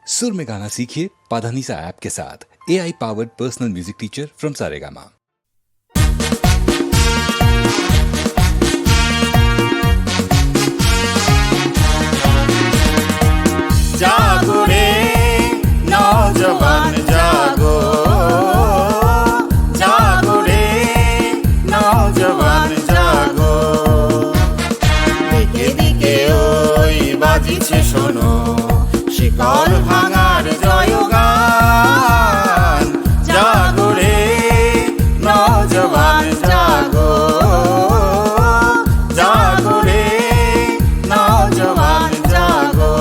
सुर में गाना सीखिए पाधानीसा ऐप के साथ। AI powered personal music teacher from Saregama. जागो रे नौजवान जागो, जागो रे नौजवान जागो। दिके दिके ওই বাজিছে শোনো শিকল ভাঙার জয়গান। জাগো রে নওজওয়ান জাগো, জাগো রে নওজওয়ান জাগো।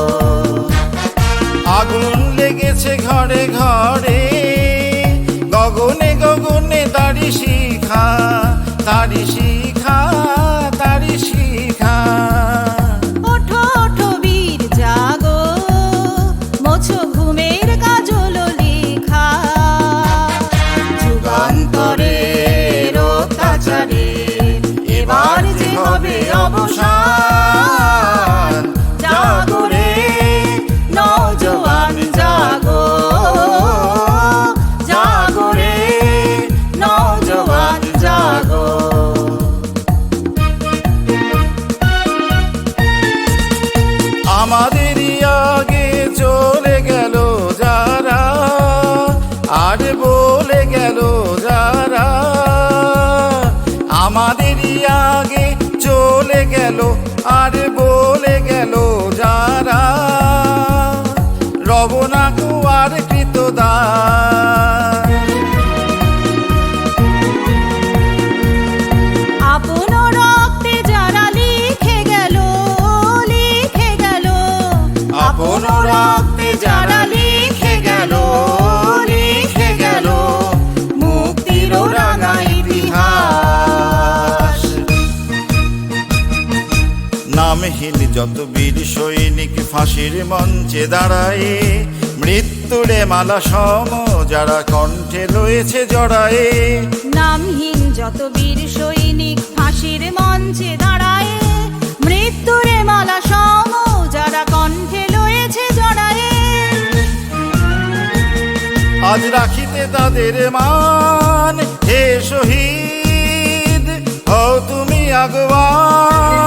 আগুন লেগেছে ঘরে ঘরে, গগনে গগনে তারি শিখা, তারি শিখা, তারি শিখা। ওঠো ওঠো বীর জাগো, মোছো ঘুমের কাজল লেখা। যুগান্তরের অত্যাচারে এবার যে হবে অবসান। জাগো রে নওজওয়ান জাগো, জাগো রে নওজওয়ান জাগো। আমাদেরই আগে চলে গেল যারা, আর বলে গেল যারা। আমাদেরই আগে চলে গেল আর বলে গেল যারা। রব না কুয়ার কৃতদান। আপন রক্তে যারা লিখে গেল, লিখে গেল। আপন রক্তে যারা লিখে গেল, লিখে গেল মুক্তির রাঙা ইতিহাস। নামহীন যত বীর সৈনিক ফাঁসির মঞ্চে দাঁড়ায়, মৃত্যুরে মালা সম যারা কণ্ঠে লয়েছে জড়ায়ে। নামহীন যত বীর সৈনিক ফাঁসির মঞ্চে দাঁড়ায়, মৃত্যুরে মালা সম যারা কণ্ঠে লয়েছে জড়ায়ে। আজ রাখিতে তাদের মান, হে শহীদ হও তুমি আগুয়ান,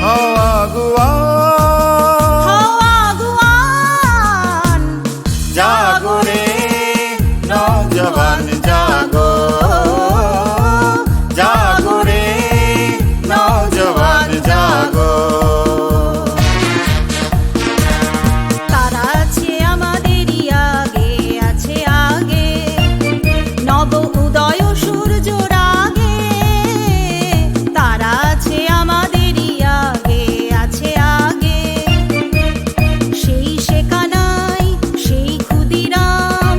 হও আগুয়ান। হও আগুয়ান। জাগো রে নওজওয়ান জাগো, জাগো রে নওজওয়ান জাগো। তারা আছে আমাদেরই আগে, আছে আগে নব উদয় সূর্যর আগে। তারা আছে আমাদেরই আগে, আছে আগে। সেই সেকানাই, সেই ক্ষুদিরাম।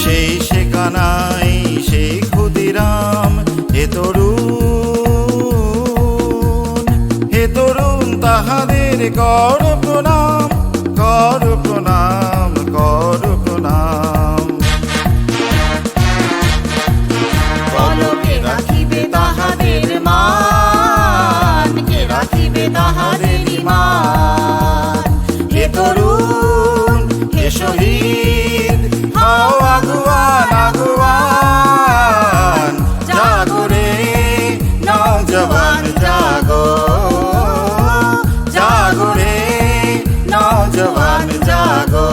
সেই সেকানাই, সেই ক্ষুদিরাম। হে তরুণ, হে তরুণ তাহাদের কর প্রণাম, কর প্রণাম, কর প্রণাম। পলকে রাখিবে তাহাদের মান, কে রাখিবে তাহাদের মান। হে তরুণ, হে শহীদ হও আগুয়ান, আগুয়ান। জাগো রে নওজওয়ান জাগো, জাগো রে নওজওয়ান জাগো।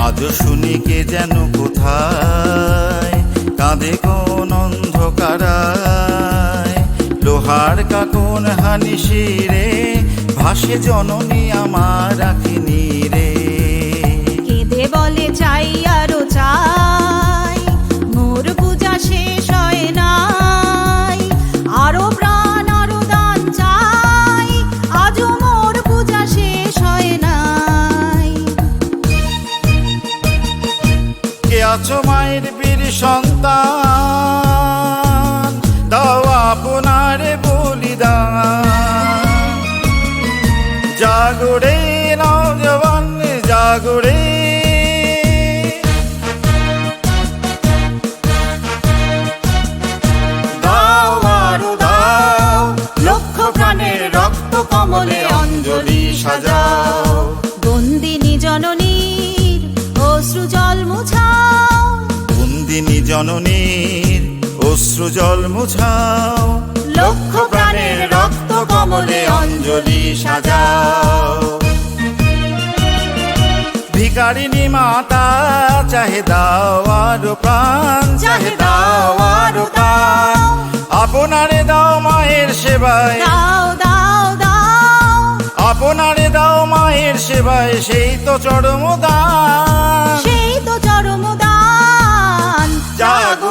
আজ শুনি কে যেন কোথায় কাঁদে কোন অন্ধকারায়। লোহার কাকন হানি শিরে ভাসে জননী আমার রাখিনি রে। কেঁদে বলে চাই আরো চাই, মোর পূজা শেষ হয় নাই। আরো প্রাণ আরো দান চাই, আজও মোর পূজা শেষ হয় নাই। কে আছো মায়ের বীর সন্তান, দাও আপনার বলিদান। জাগো রে নওজওয়ান জাগো রে, সাজাও বন্দিনী জননীর অশ্রু জল মুছাও বন্দিনী জননীর অশ্রু জল মুছাও লক্ষ প্রাণের রক্ত কমলে অঞ্জলি সাজাও ভিকারিনী মাতা চাহে দাও আরো প্রাণ চাহে দাও আরো প্রাণ আপনারে দাও মায়ের সেবায় দাও দাও দাও আপনারে দাও মায়ের সেবায় সেই তো চরম দান সেই তো চরম দান জাগো